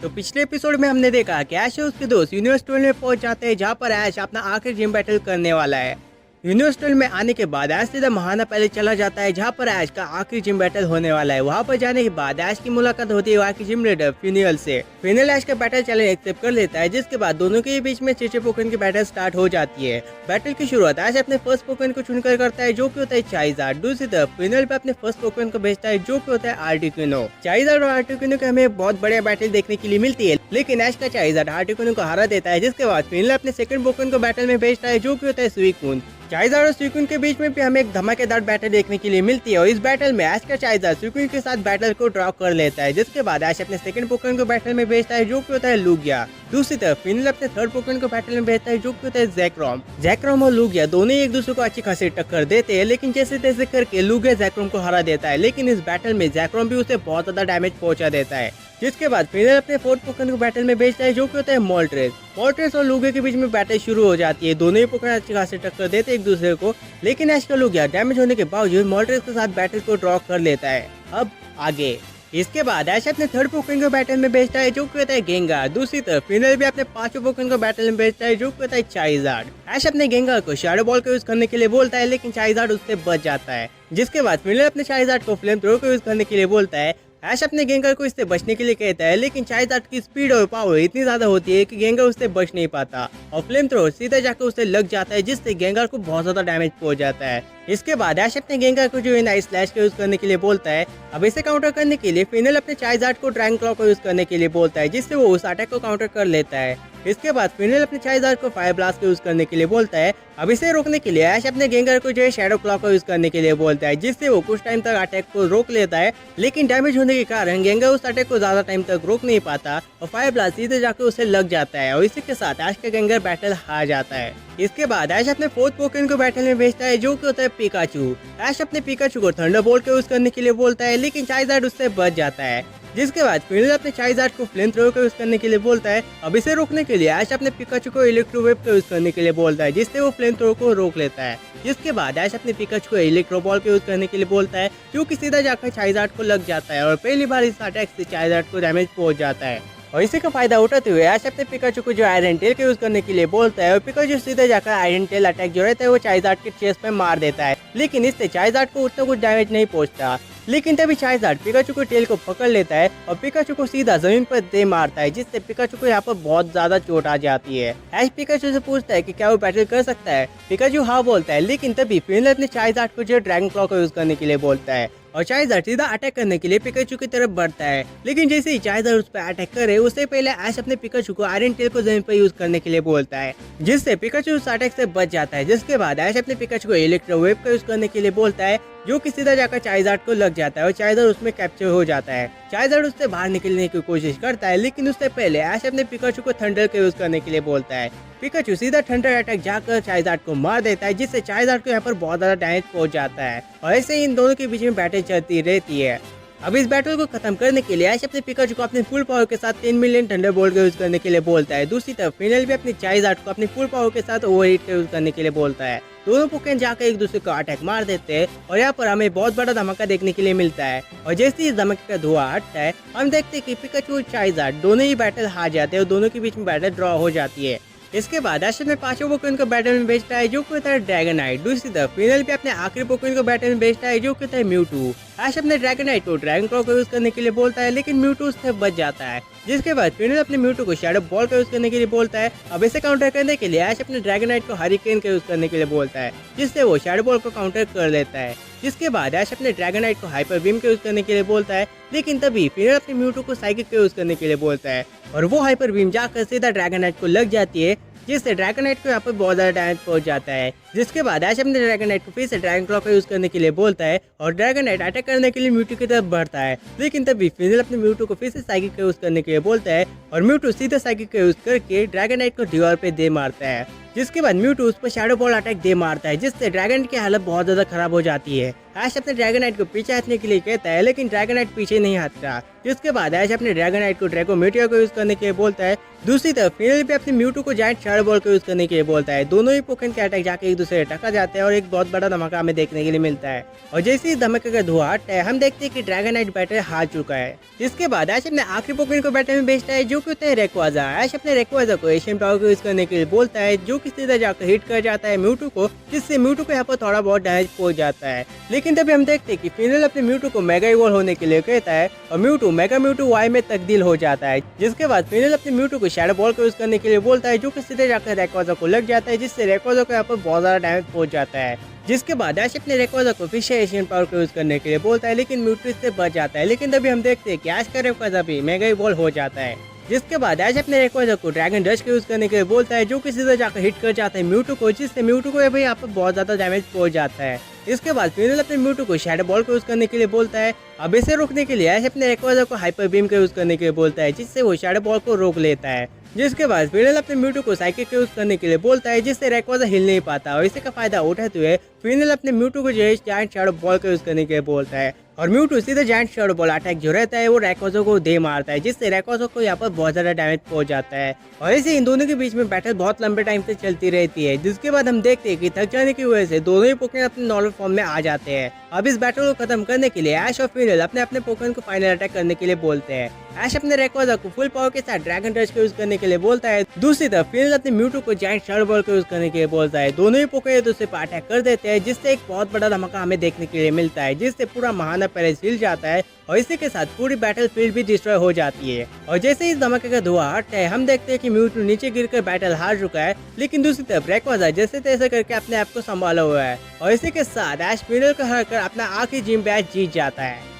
तो पिछले एपिसोड में हमने देखा कि ऐश और उसके दोस्त यूनिवर्सल में पहुंच जाते हैं, जहां पर ऐश अपना आखिरी जिम बैटल करने वाला है। यूनिवर्सल में आने के बाद ऐश सीधा महाना पहले चला जाता है, जहां पर ऐश का आखिरी जिम बैटल होने वाला है। वहां पर जाने के बाद ऐश की मुलाकात होती है वहाँ की जिम लीडर फिनियल से। फिनियल ऐश का बैटल चैलेंज एक्सेप्ट कर लेता है, जिसके बाद दोनों के बीच में चीचे पोकेमॉन की बैटल स्टार्ट हो जाती है। बैटल की शुरुआत ऐश अपने फर्स्ट पोकेमॉन को चुनकर करता है, जो कि होता है चाइज़ार्ड। दूसरी तरफ फिनियल भी अपने फर्स्ट पोकेमॉन को भेजता है, जो कि होता है आर्टिक्यूनो। चाइज़ार्ड और आर्टिक्यूनो के हमें बहुत बढ़िया बैटल देखने के लिए मिलती है, लेकिन ऐश का चाइज़ार्ड आर्टिक्यूनो को हरा देता है। जिसके बाद फिनियल अपने सेकंड पोकेमॉन को बैटल में भेजता है, जो कि होता है सुइकुन। चाइज़ार्ड और सुइकुन के बीच में भी हमें एक धमाकेदार बैटल देखने के लिए मिलती है, और इस बैटल में ऐश का चाइज़ार्ड सुइकुन के साथ बैटल को ड्रॉ कर लेता है। जिसके बाद ऐश अपने सेकंड पोकेमॉन को बैटल में भेजता है, जो कि होता है लुगिया। दूसरी तरफ फिनियल अपने थर्ड पोकेमॉन को बैटल में भेजता है, जो कि होता है ज़ेक्रोम। ज़ेक्रोम और लुगिया दोनों एक दूसरे को अच्छी खासी टक्कर देते हैं, लेकिन जैसे तैसे करके लुगिया ज़ेक्रोम को हरा देता है। लेकिन इस बैटल में ज़ेक्रोम भी उसे बहुत ज्यादा डैमेज पहुंचा देता है। जिसके बाद फिनियल अपने फोर्थ पोकेमॉन को बैटल में भेजता है, जो कि होता है मोल्ट्रेस। मोल्ट्रेस और लुगिया के बीच में बैटल शुरू हो जाती है। दोनों ही पोकेमॉन अच्छी खासी टक्कर देते एक दूसरे को, लेकिन ऐश का लुगिया डैमेज होने के बावजूद मोल्ट्रेस के साथ बैटल को ड्रॉ कर लेता है। अब आगे इसके बाद ऐश अपने थर्ड पोकेमॉन को बैटल में भेजता है, जो कि होता है गेंगार। दूसरी तरफ फिनियल भी अपने पांचों पोकेमॉन को बैटल में भेजता है, जो कि होता है चाइज़ार्ड। ऐश अपने गेंगार को शैडो बॉल का यूज करने के लिए बोलता है, लेकिन चाइज़ार्ड उससे बच जाता है। जिसके बाद फिनियल अपने चाइज़ार्ड को फ्लेम थ्रो का यूज करने के लिए बोलता है। ऐश अपने गेंगार को इससे बचने के लिए कहता है, लेकिन चाइज़ार्ड की स्पीड और पावर इतनी ज्यादा होती है कि गेंगार उससे बच नहीं पाता, और फ्लेम थ्रो सीधा जाकर उसे लग जाता है, जिससे गेंगार को बहुत ज्यादा डैमेज पहुंच जाता है। इसके बाद ऐश अपने गेंगार को जो है नाइस स्लैश का यूज करने के लिए बोलता है। अब इसे काउंटर करने के लिए फिनियल अपने चाइज़ार्ड को ड्रैगन क्लॉ का यूज करने के लिए बोलता है, जिससे वो उस अटैक को काउंटर कर लेता है। इसके बाद फिनियल अपने चाइज़ार्ड को फायर ब्लास्ट का यूज करने के लिए बोलता है। अब इसे रोकने के लिए ऐश अपने गेंगार को जो है शैडो क्लॉ का यूज करने के लिए बोलता है, जिससे वो कुछ टाइम तक अटैक को रोक लेता है। लेकिन डैमेज होने के कारण गेंगार उस अटैक को ज्यादा टाइम तक रोक नहीं पाता, और फायर ब्लास्ट सीधे जाकर उसे लग जाता है, और इसी के साथ ऐश का गेंगार बैटल हार जाता है। इसके बाद ऐश अपने फोर्थ पोकेमॉन को बैटल में भेजता है, जो कि होता है पिकाचू। ऐश अपने पिकाचू को थंडरबोल्ट का यूज करने के लिए बोलता है, लेकिन चाइज़ार्ड उससे बच जाता है। जिसके बाद फिनियल अपने चाइज़ार्ड को फ्लेम थ्रो का यूज करने के लिए बोलता है। अब इसे रोकने के लिए ऐश अपने पिकाचू को इलेक्ट्रो वेव का यूज करने के लिए बोलता है, जिससे वो फ्लेम थ्रो को रोक लेता है। जिसके बाद ऐश अपने पिकाचू को इलेक्ट्रो बॉल का यूज करने के लिए बोलता है, जो कि सीधा जाकर चाइज़ार्ड को लग जाता है, और पहली बार इस अटैक से चाइज़ार्ड को डैमेज पहुंच जाता है। और इसी का फायदा उठाते हुए ऐश अपने पिकाचू को जो आयरन टेल का यूज करने के लिए बोलता है, और पिकाचू सीधा जाकर आयरन टेल अटैक जो रहता है वो चाइज़ार्ड के चेस्ट पे मार देता है। लेकिन इससे चाइज़ार्ड को उतना कुछ डैमेज नहीं पहुंचता। लेकिन तभी चाइज़ार्ड पिकाचू को टेल को पकड़ लेता है, और पिकाचू को सीधा जमीन पर दे मारता है, जिससे पिकाचू को यहाँ पर बहुत ज्यादा चोट आ जाती है। ऐश पिकाचू से पूछता है कि क्या वो बैटल कर सकता है। पिकाचू हाँ बोलता है, लेकिन तभी फिनियल अपने चाइज़ार्ड को जो ड्रैगन क्लॉ का यूज करने के लिए बोलता है, और चाइज़ार्ड सीधा अटैक करने के लिए पिकाचू की तरफ बढ़ता है। लेकिन जैसे ही चाइज़ार्ड उस पर अटैक करे, उससे पहले ऐश अपने पिकाचू को आयरन टेल को जमीन पर यूज करने के लिए बोलता है, जिससे पिकाचू उस अटैक से बच जाता है। जिसके बाद ऐश अपने पिकाचू को इलेक्ट्रो वेव का यूज करने के लिए बोलता है, जो कि सीधा जाकर चाइज़ार्ड को लग जाता है, और चाइज़ार्ड उसमें कैप्चर हो जाता है। चाइज़ार्ड उससे बाहर निकलने की कोशिश करता है, लेकिन उससे पहले ऐश अपने पिकाचू को थंडर का यूज करने के लिए बोलता है। पिकाचू सीधा थंडर अटैक जाकर चाइज़ार्ड को मार देता है, जिससे चाइज़ार्ड को यहाँ पर बहुत ज्यादा डैमेज पहुंच जाता है, और ऐसे ही इन दोनों के बीच में बैटल चलती रहती है। अब इस बैटल को खत्म करने के लिए ऐश अपने पिकाचू को अपने फुल पावर के साथ 10 मिलियन थंडरबोल्ट का यूज करने के लिए बोलता है। दूसरी तरफ फिनियल भी अपने चाइज़ार्ड को अपने फुल पावर के साथ ओवरहीट का यूज करने के लिए बोलता है। दोनों पोकेमॉन जाकर एक दूसरे को अटैक मार देते हैं, और यहाँ पर हमें बहुत बड़ा धमाका देखने के लिए मिलता है। और जैसे ही इस धमाके का धुआं हटता है, हम देखते हैं कि पिकाचू और चाइज़ार्ड दोनों ही बैटल हार जाते हैं, और दोनों के बीच में बैटल ड्रॉ हो जाती है। इसके बाद ऐश अपने पांचों पोकेमॉन को बैटल में भेजता है, जो कि होता है ड्रैगनाइट। दूसरी तरफ फिनियल भी अपने आखिरी पोकेमॉन को बैटल में भेजता है, जो कि होता है म्यूटू। ऐश अपने ड्रैगनाइट को ड्रैगन क्लॉ का यूज करने के लिए बोलता है, लेकिन म्यूटू उससे बच जाता है। जिसके बाद फिनियल अपने म्यूटू को शैडो बॉल का यूज करने के लिए बोलता है। अब इसे काउंटर करने के लिए ऐश अपने ड्रैगनाइट को हरिकेन का यूज करने के लिए बोलता है, जिससे वो शैडो बॉल को काउंटर कर लेता है। जिसके बाद ऐश अपने ड्रैगनाइट को हाइपर बीम का यूज करने के लिए बोलता है, लेकिन तभी फिनियल अपने म्यूटू को साइकिक का यूज करने के लिए बोलता है, और वो हाइपर बीम जाकर सीधा ड्रैगनाइट को लग जाती है, जिससे ड्रैगनाइट को यहाँ पर बहुत ज्यादा डैमेज पहुंच जाता है। जिसके बाद ऐश अपने ड्रैगनाइट को फिर से ड्रैगन क्लॉ का यूज करने के लिए बोलता है, और ड्रैगनाइट अटैक करने के लिए म्यूटू की तरफ बढ़ता है। लेकिन तभी फिनियल अपने म्यूटू को फिर से साइकिक का यूज करने के लिए बोलता है, और म्यूटू सीधा साइकिक का यूज करके ड्रैगनाइट को दीवार पे दे मारता है। जिसके बाद म्यूटू उस पर शैडो बॉल अटैक दे मारता है, जिससे ड्रैगनाइट की हालत बहुत ज्यादा खराब हो जाती है। ऐश अपने ड्रैगनाइट को पीछे हटने के लिए कहता है, लेकिन ड्रैगनाइट पीछे नहीं हटता। जिसके बाद ऐश अपने ड्रैगनाइट को ड्रैगो मीटियोर को यूज करने के लिए बोलता है। दूसरी तरफ फिनियल भी अपने म्यूटू को जायंट शैडो बॉल को यूज करने के लिए बोलता है। दोनों ही पोकेमॉन के अटैक जाके एक दूसरे टकरा जाते हैं और एक बहुत बड़ा धमाका हमें देखने के लिए मिलता है। और जैसे ही धमाके का धुआं हटता है हम देखते हैं कि ड्रैगन नाइट बैटल हार चुका है। जिसके बाद ऐश अपने आखिरी पोकेमॉन को बैटल में भेजता है जो कि होता है रेक्वाजा। ऐश अपने रेक्वाजा को एशियन पावर को यूज करने के लिए बोलता है जो कि सीधा जाकर हिट कर जाता है म्यूटू को, जिससे म्यूटू को यहाँ पर थोड़ा बहुत डैमेज पहुंच जाता है। लेकिन तभी हम देखते हैं कि फिनल अपने म्यूटू को मेगा इवॉल्व होने के लिए कहता है और म्यूटू मेगा म्यूटू वाई में तब्दील हो जाता है। जिसके बाद फिनल अपने म्यूटू को शैडो बॉल को यूज करने के लिए बोलता है जो कि सीधे जाकर रेक्वाजा को लग जाता है, जिससे रेक्वाजा को यहाँ पर बहुत ज्यादा डैमेज पहुंच जाता है। जिसके बाद ऐश अपने रेक्वाजा को फिर से एशियन पावर को यूज करने के लिए बोलता है लेकिन म्यूटू इससे बच जाता है। लेकिन तभी हम देखते हैं कि ऐश का रेक्वाजा भी मेगा इवॉल्व हो जाता है। जिसके बाद ऐश अपने रेक्वाजा को ड्रैगन रश को यूज करने के लिए बोलता है जो कि सीधा जाकर हिट कर जाता है म्यूटू को, जिससे म्यूटू को यहाँ पर बहुत ज्यादा डैमेज पहुंच जाता है। इसके बाद फिनल अपने म्यूटू को शैडो बॉल को यूज करने के लिए बोलता है। अब इसे रोकने के लिए ऐश अपने रेक्वाजा को हाइपर बीम का यूज करने के लिए बोलता है, जिससे वो शैडो बॉल को रोक लेता है। जिसके बाद फिनल अपने म्यूटू को साइकिक यूज करने के लिए बोलता है, जिससे रेक्वाजा हिल नहीं पाता और इसी का फायदा उठाते हुए फिनल अपने म्यूटू को जो है जायंट शैडो बॉल का यूज करने के लिए बोलता है और म्यूटू सीधे जायंट शैडो बॉल अटैक जो रहता है वो रेक्वाजा को दे मारता है, जिससे रेक्वाजा को यहाँ पर बहुत ज्यादा डैमेज पहुंच जाता है। और ऐसे इन दोनों के बीच में बैटल बहुत लंबे टाइम से चलती रहती है। जिसके बाद हम देखते हैं कि थक जाने की वजह से दोनों ही पोकेमॉन अपने नॉर्मल फॉर्म में आ जाते हैं। अब इस बैटल को खत्म करने के लिए ऐश और फिनल अपने अपने पोकेमॉन को फाइनल अटैक करने के लिए बोलते हैं। ऐश अपने रेक्वाजा को फुल पावर के साथ ड्रैगन रश को यूज करने के लिए बोलता है। दूसरी तरफ फिनल अपने म्यूटू को जायंट शैडो बॉल को यूज करने के लिए बोलता है। दोनों ही पोकेमॉन दूसरे पर अटैक कर देते हैं, जिससे एक बहुत बड़ा धमाका हमें देखने के लिए मिलता है, जिससे पूरा महाना पैलेस हिल जाता है और इसी के साथ पूरी बैटल फील्ड भी डिस्ट्रॉय हो जाती है। और जैसे ही इस धमाके का धुआं हटता है हम देखते हैं कि म्यूटू नीचे गिरकर बैटल हार चुका है। लेकिन दूसरी तरफ रेक्वाजा जैसे तैसे करके अपने आप को संभाला हुआ है और इसी के साथ ऐश फिनल को हराकर अपना आखिरी जिम बैच जीत जाता है।